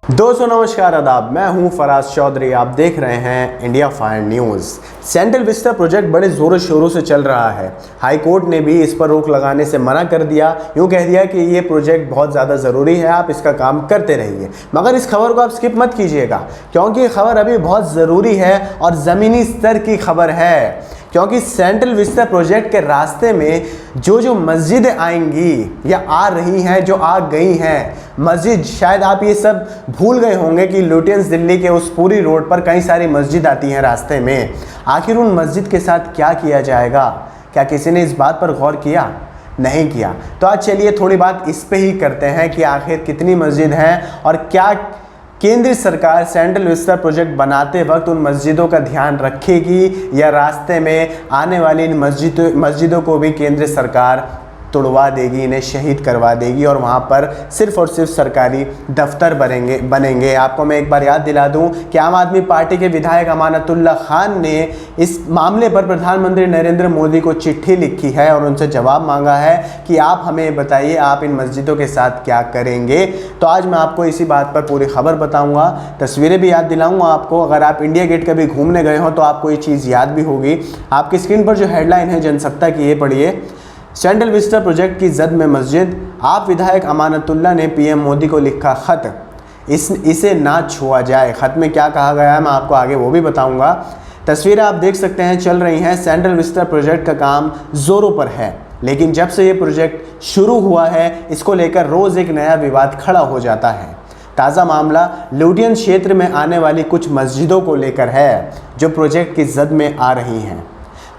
दोस्तों नमस्कार आदाब, मैं हूं फराज चौधरी। आप देख रहे हैं India fire news. Central Vista project बड़े ज़ोरों शोरों से चल रहा है। हाई कोर्ट ने भी इस पर रोक लगाने से मना कर दिया, यूँ कह दिया कि ये प्रोजेक्ट बहुत ज़्यादा ज़रूरी है, आप इसका काम करते रहिए। मगर इस खबर को आप स्किप मत कीजिएगा, क्योंकि ये खबर अभी बहुत ज़रूरी है और ज़मीनी स्तर की खबर है। क्योंकि सेंट्रल विस्टा प्रोजेक्ट के रास्ते में जो मस्जिदें आएंगी या आ रही हैं, जो आ गई हैं मस्जिद, शायद आप ये सब भूल गए होंगे कि लुटियंस दिल्ली के उस पूरी रोड पर कई सारी मस्जिद आती हैं रास्ते में। आखिर उन मस्जिद के साथ क्या किया जाएगा? क्या किसी ने इस बात पर गौर किया? नहीं किया। तो आज चलिए थोड़ी बात इस पे ही करते हैं कि आखिर कितनी मस्जिद हैं और क्या केंद्र सरकार सेंट्रल विस्टा प्रोजेक्ट बनाते वक्त उन मस्जिदों का ध्यान रखेगी या रास्ते में आने वाली इन मस्जिदों को भी केंद्र सरकार तोड़वा देगी, इन्हें शहीद करवा देगी और वहाँ पर सिर्फ और सिर्फ सरकारी दफ्तर बनेंगे। आपको मैं एक बार याद दिला दूं कि आम आदमी पार्टी के विधायक अमानतुल्ला खान ने इस मामले पर प्रधानमंत्री नरेंद्र मोदी को चिट्ठी लिखी है और उनसे जवाब मांगा है कि आप हमें बताइए आप इन मस्जिदों के साथ क्या करेंगे। तो आज मैं आपको इसी बात पर पूरी खबर बताऊँगा, तस्वीरें भी याद दिलाऊँगा आपको। अगर आप इंडिया गेट कभी घूमने गए हो तो आपको ये चीज़ याद भी होगी। आपकी स्क्रीन पर जो हेडलाइन है जनसत्ता की, ये पढ़िए। सेंट्रल विस्टा प्रोजेक्ट की जद में मस्जिद, आप विधायक अमानतुल्ला ने पीएम मोदी को लिखा खत, इसे ना छुआ जाए। खत में क्या कहा गया है मैं आपको आगे वो भी बताऊंगा। तस्वीरें आप देख सकते हैं चल रही हैं। सेंट्रल विस्टा प्रोजेक्ट का काम ज़ोरों पर है, लेकिन जब से ये प्रोजेक्ट शुरू हुआ है इसको लेकर रोज़ एक नया विवाद खड़ा हो जाता है। ताज़ा मामला लुटियंस क्षेत्र में आने वाली कुछ मस्जिदों को लेकर है जो प्रोजेक्ट की जद में आ रही हैं।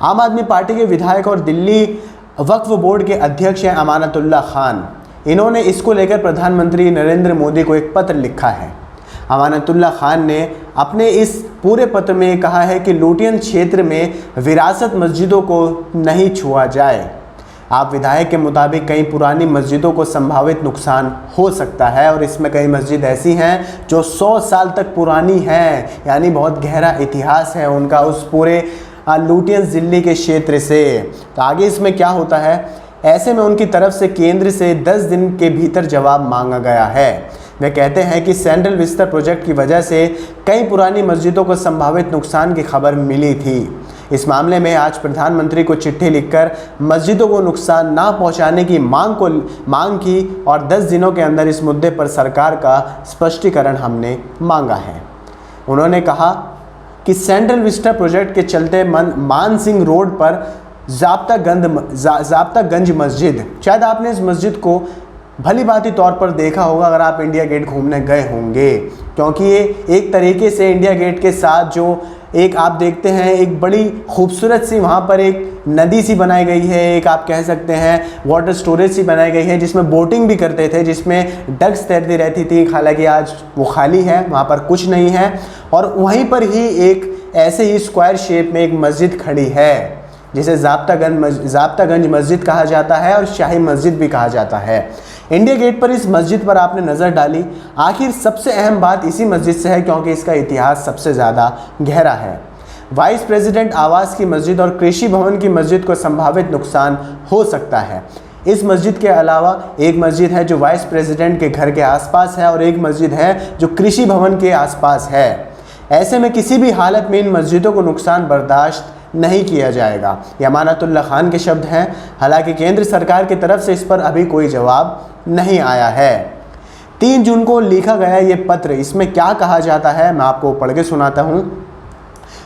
आम आदमी पार्टी के विधायक और दिल्ली वक्फ बोर्ड के अध्यक्ष हैं अमानतुल्ला खान। इन्होंने इसको लेकर प्रधानमंत्री नरेंद्र मोदी को एक पत्र लिखा है। अमानतुल्ला खान ने अपने इस पूरे पत्र में कहा है कि लुटियंस क्षेत्र में विरासत मस्जिदों को नहीं छुआ जाए। आप विधायक के मुताबिक कई पुरानी मस्जिदों को संभावित नुकसान हो सकता है और इसमें कई मस्जिद ऐसी हैं जो 100 साल तक पुरानी हैं, यानी बहुत गहरा इतिहास है उनका उस पूरे लुटियंस दिल्ली के क्षेत्र से। तो आगे इसमें क्या होता है, ऐसे में उनकी तरफ से केंद्र से 10 दिन के भीतर जवाब मांगा गया है। वे कहते हैं कि सेंट्रल विस्टा प्रोजेक्ट की वजह से कई पुरानी मस्जिदों को संभावित नुकसान की खबर मिली थी। इस मामले में आज प्रधानमंत्री को चिट्ठी लिखकर मस्जिदों को नुकसान ना पहुंचाने की मांग की और 10 दिनों के अंदर इस मुद्दे पर सरकार का स्पष्टीकरण हमने मांगा है। उन्होंने कहा कि सेंट्रल विस्टा प्रोजेक्ट के चलते मान सिंह रोड पर ज़ाब्तागंज मस्जिद, शायद आपने इस मस्जिद को भली भांति तौर पर देखा होगा अगर आप इंडिया गेट घूमने गए होंगे, क्योंकि ये एक तरीके से इंडिया गेट के साथ जो एक आप देखते हैं एक बड़ी खूबसूरत सी वहाँ पर एक नदी सी बनाई गई है, एक आप कह सकते हैं वाटर स्टोरेज सी बनाई गई है जिसमें बोटिंग भी करते थे, जिसमें डक्स तैरती रहती थी। हालांकि आज वो खाली है, वहाँ पर कुछ नहीं है और वहीं पर ही एक ऐसे ही स्क्वायर शेप में एक मस्जिद खड़ी है जिसे ज़ाब्तागंज मस्जिद कहा जाता है और शाही मस्जिद भी कहा जाता है। इंडिया गेट पर इस मस्जिद पर आपने नज़र डाली, आखिर सबसे अहम बात इसी मस्जिद से है क्योंकि इसका इतिहास सबसे ज़्यादा गहरा है। वाइस प्रेसिडेंट आवास की मस्जिद और कृषि भवन की मस्जिद को संभावित नुकसान हो सकता है। इस मस्जिद के अलावा एक मस्जिद है जो वाइस प्रेसिडेंट के घर के आसपास है और एक मस्जिद है जो कृषि भवन के आसपास है। ऐसे में किसी भी हालत में इन मस्जिदों को नुकसान बर्दाश्त नहीं किया जाएगा। ये अमानतुल्ला खान के शब्द हैं। हालांकि केंद्र सरकार की तरफ से इस पर अभी कोई जवाब नहीं आया है। 3 जून को लिखा गया ये पत्र, इसमें क्या कहा जाता है मैं आपको पढ़ के सुनाता हूँ।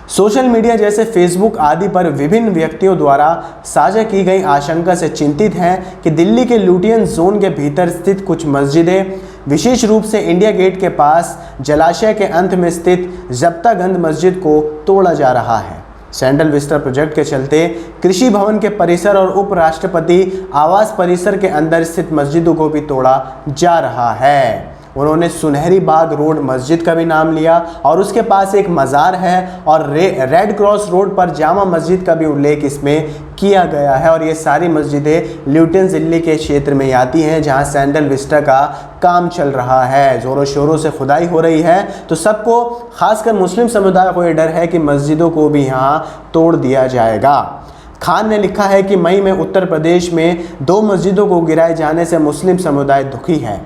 सोशल मीडिया जैसे फेसबुक आदि पर विभिन्न व्यक्तियों द्वारा साझा की गई आशंका से चिंतित हैं कि दिल्ली के लुटियंस जोन के भीतर स्थित कुछ मस्जिदें, विशेष रूप से इंडिया गेट के पास जलाशय के अंत में स्थित ज़ाब्तागंज मस्जिद को तोड़ा जा रहा है। सेंट्रल विस्टा प्रोजेक्ट के चलते कृषि भवन के परिसर और उपराष्ट्रपति आवास परिसर के अंदर स्थित मस्जिदों को भी तोड़ा जा रहा है। उन्होंने सुनहरी बाग रोड मस्जिद का भी नाम लिया और उसके पास एक मज़ार है और रेड क्रॉस रोड पर जामा मस्जिद का भी उल्लेख इसमें किया गया है। और ये सारी मस्जिदें लुटियंस दिल्ली के क्षेत्र में आती हैं जहां सेंट्रल विस्टा का काम चल रहा है, ज़ोरों शोरों से खुदाई हो रही है। तो सबको, खासकर मुस्लिम समुदाय को ये डर है कि मस्जिदों को भी यहाँ तोड़ दिया जाएगा। खान ने लिखा है कि मई में उत्तर प्रदेश में 2 मस्जिदों को गिराए जाने से मुस्लिम समुदाय दुखी है।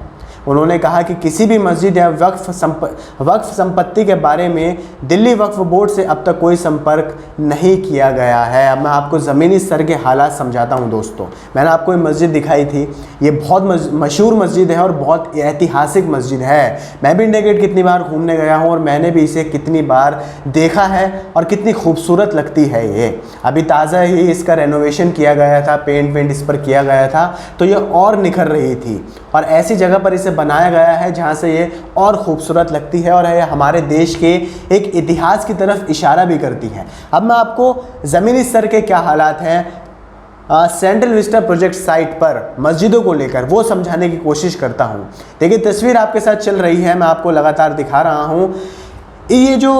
उन्होंने कहा कि किसी भी मस्जिद या वक्फ संपत्ति के बारे में दिल्ली वक्फ बोर्ड से अब तक कोई संपर्क नहीं किया गया है। अब मैं आपको ज़मीनी स्तर के हालात समझाता हूं दोस्तों। मैंने आपको ये मस्जिद दिखाई थी, ये बहुत मशहूर मस्जिद है और बहुत ऐतिहासिक मस्जिद है। मैं भी इंडिया गेट कितनी बार घूमने गया हूँ और मैंने भी इसे कितनी बार देखा है और कितनी खूबसूरत लगती है ये। अभी ताज़ा ही इसका रेनोवेशन किया गया था, पेंट इस पर किया गया था, तो ये और निखर रही थी और ऐसी जगह पर इसे बनाया गया है जहाँ से ये और खूबसूरत लगती है और ये हमारे देश के एक इतिहास की तरफ इशारा भी करती है। अब मैं आपको ज़मीनी स्तर के क्या हालात हैं सेंट्रल विस्टा प्रोजेक्ट साइट पर मस्जिदों को लेकर वो समझाने की कोशिश करता हूँ। देखिए तस्वीर आपके साथ चल रही है, मैं आपको लगातार दिखा रहा हूँ। ये जो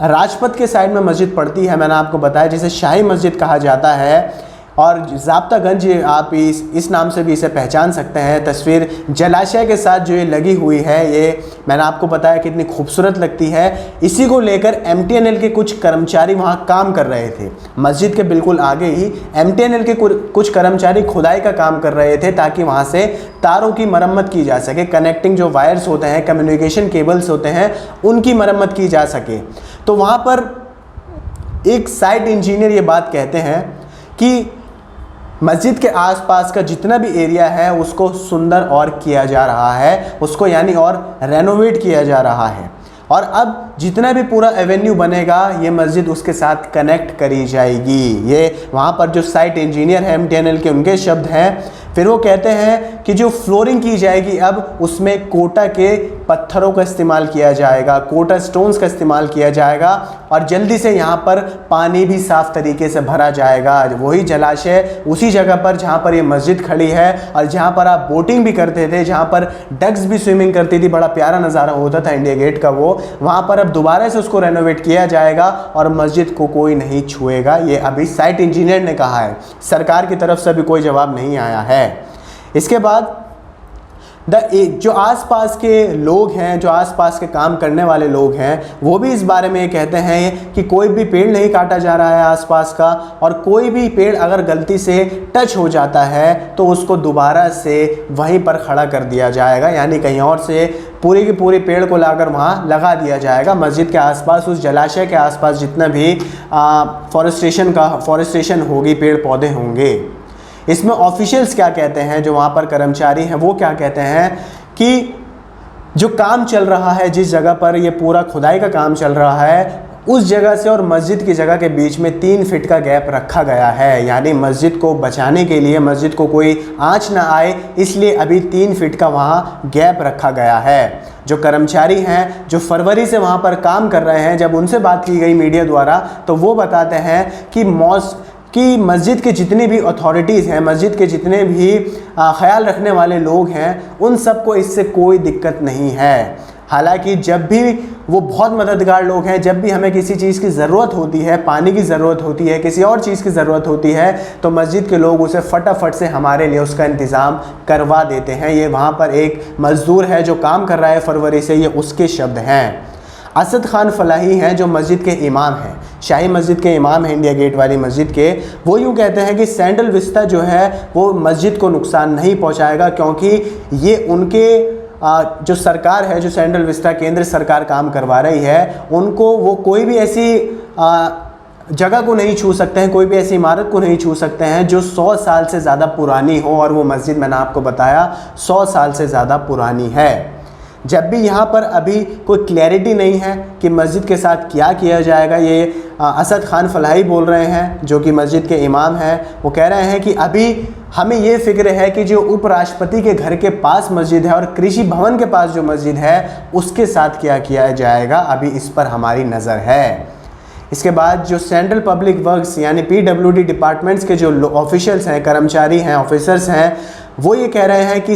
राजपथ के साइड में मस्जिद पड़ती है, मैंने आपको बताया, जिसे शाही मस्जिद कहा जाता है और ज़ाब्तागंज आप इस नाम से भी इसे पहचान सकते हैं। तस्वीर जलाशय के साथ जो ये लगी हुई है, ये मैंने आपको बताया कितनी खूबसूरत लगती है। इसी को लेकर MTNL के कुछ कर्मचारी वहाँ काम कर रहे थे। मस्जिद के बिल्कुल आगे ही MTNL के कुछ कर्मचारी खुदाई का काम कर रहे थे ताकि वहाँ से तारों की मरम्मत की जा सके, कनेक्टिंग जो वायर्स होते हैं, कम्युनिकेशन केबल्स होते हैं, उनकी मरम्मत की जा सके। तो वहाँ पर एक साइट इंजीनियर ये बात कहते हैं कि मस्जिद के आसपास का जितना भी एरिया है उसको सुंदर और किया जा रहा है, उसको यानी और रेनोवेट किया जा रहा है और अब जितना भी पूरा एवेन्यू बनेगा ये मस्जिद उसके साथ कनेक्ट करी जाएगी। ये वहाँ पर जो साइट इंजीनियर है MTNL के, उनके शब्द हैं। फिर वो कहते हैं कि जो फ्लोरिंग की जाएगी अब उसमें कोटा के पत्थरों का इस्तेमाल किया जाएगा, कोटा स्टोन्स का इस्तेमाल किया जाएगा और जल्दी से यहाँ पर पानी भी साफ़ तरीके से भरा जाएगा। वही जलाशय उसी जगह पर जहाँ पर ये मस्जिद खड़ी है और जहाँ पर आप बोटिंग भी करते थे, जहाँ पर डक्स भी स्विमिंग करती थी, बड़ा प्यारा नज़ारा होता था इंडिया गेट का, वो वहाँ पर अब दोबारा से उसको रेनोवेट किया जाएगा और मस्जिद को कोई नहीं छुएगा। ये अभी साइट इंजीनियर ने कहा है, सरकार की तरफ से अभी कोई जवाब नहीं आया है। इसके बाद जो आसपास के लोग हैं, जो आसपास के काम करने वाले लोग हैं, वो भी इस बारे में कहते हैं कि कोई भी पेड़ नहीं काटा जा रहा है आसपास का और कोई भी पेड़ अगर गलती से टच हो जाता है तो उसको दोबारा से वहीं पर खड़ा कर दिया जाएगा, यानी कहीं और से पूरी की पूरी पेड़ को लाकर वहाँ लगा दिया जाएगा। मस्जिद के आसपास, उस जलाशय के आसपास जितना भी फॉरेस्टेशन होगी, पेड़ पौधे होंगे। इसमें ऑफिशियल्स क्या कहते हैं, जो वहाँ पर कर्मचारी हैं, वो क्या कहते हैं कि जो काम चल रहा है, जिस जगह पर ये पूरा खुदाई का काम चल रहा है, उस जगह से और मस्जिद की जगह के बीच में 3 फीट का गैप रखा गया है, यानी मस्जिद को बचाने के लिए, मस्जिद को कोई आंच ना आए, इसलिए अभी 3 फीट का वहाँ गैप रखा गया है। जो कर्मचारी हैं, जो फरवरी से वहाँ पर काम कर रहे हैं, जब उनसे बात की गई मीडिया द्वारा तो वो बताते हैं कि मस्जिद के जितनी भी अथॉरिटीज़ हैं, मस्जिद के जितने भी ख्याल रखने वाले लोग हैं, उन सबको इससे कोई दिक्कत नहीं है। हालांकि जब भी वो बहुत मददगार लोग हैं, जब भी हमें किसी चीज़ की ज़रूरत होती है, पानी की ज़रूरत होती है, किसी और चीज़ की ज़रूरत होती है, तो मस्जिद के लोग उसे फटाफट से हमारे लिए उसका इंतज़ाम करवा देते हैं। ये वहाँ पर एक मज़दूर है जो काम कर रहा है फरवरी से, ये उसके शब्द हैं। असद खान फलाही हैं जो मस्जिद के इमाम हैं, शाही मस्जिद के इमाम हैं, इंडिया गेट वाली मस्जिद के। वो यूँ कहते हैं कि सेंट्रल विस्टा जो है वो मस्जिद को नुकसान नहीं पहुंचाएगा, क्योंकि ये उनके जो सरकार है, जो सेंट्रल विस्टा केंद्र सरकार काम करवा रही है, उनको वो कोई भी ऐसी जगह को नहीं छू सकते हैं, कोई भी ऐसी इमारत को नहीं छू सकते हैं जो 100 साल से ज़्यादा पुरानी हो, और वो मस्जिद मैंने आपको बताया 100 साल से ज़्यादा पुरानी है। जब भी यहाँ पर अभी कोई क्लैरिटी नहीं है कि मस्जिद के साथ क्या किया जाएगा, ये असद खान फलाही बोल रहे हैं जो कि मस्जिद के इमाम हैं। वो कह रहे हैं कि अभी हमें ये फिक्र है कि जो उपराष्ट्रपति के घर के पास मस्जिद है और कृषि भवन के पास जो मस्जिद है उसके साथ क्या किया जाएगा, अभी इस पर हमारी नज़र है। इसके बाद जो सेंट्रल पब्लिक वर्क्स यानी PWD डिपार्टमेंट्स के जो ऑफिशियल्स हैं, कर्मचारी हैं, ऑफिसर्स हैं, वो ये कह रहे हैं कि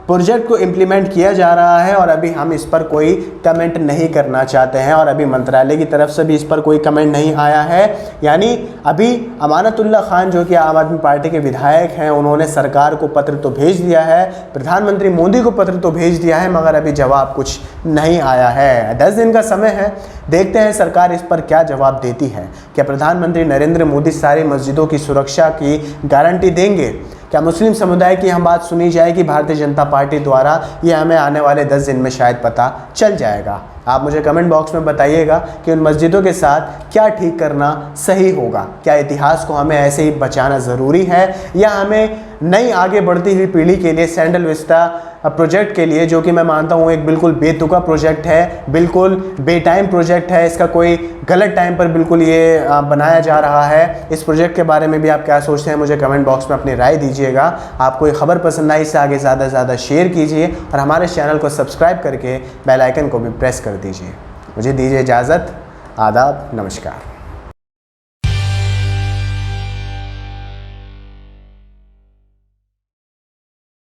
प्रोजेक्ट को इम्प्लीमेंट किया जा रहा है और अभी हम इस पर कोई कमेंट नहीं करना चाहते हैं, और अभी मंत्रालय की तरफ से भी इस पर कोई कमेंट नहीं आया है। यानी अभी अमानतुल्लाह खान जो कि आम आदमी पार्टी के विधायक हैं, उन्होंने सरकार को पत्र तो भेज दिया है, प्रधानमंत्री मोदी को पत्र तो भेज दिया है, मगर अभी जवाब कुछ नहीं आया है। 10 दिन का समय है, देखते हैं सरकार इस पर क्या जवाब देती है। क्या प्रधानमंत्री नरेंद्र मोदी सारी मस्जिदों की सुरक्षा की गारंटी देंगे? क्या मुस्लिम समुदाय की हम बात सुनी जाए कि भारतीय जनता पार्टी द्वारा? ये हमें आने वाले 10 दिन में शायद पता चल जाएगा। आप मुझे कमेंट बॉक्स में बताइएगा कि उन मस्जिदों के साथ क्या ठीक करना सही होगा। क्या इतिहास को हमें ऐसे ही बचाना ज़रूरी है, या हमें नई आगे बढ़ती हुई पीढ़ी के लिए सैंडल विस्टा प्रोजेक्ट के लिए, जो कि मैं मानता हूँ एक बिल्कुल बेतुका प्रोजेक्ट है, बिल्कुल बेटाइम प्रोजेक्ट है, इसका कोई गलत टाइम पर बिल्कुल ये बनाया जा रहा है, इस प्रोजेक्ट के बारे में भी आप क्या सोचते हैं मुझे कमेंट बॉक्स में अपनी राय दीजिएगा। आपको ये खबर पसंद आई, इसे आगे ज़्यादा से ज़्यादा शेयर कीजिए और हमारे चैनल को सब्सक्राइब करके बेल आइकन को भी प्रेस कर दीजिए। मुझे दीजिए इजाज़त। आदाब, नमस्कार।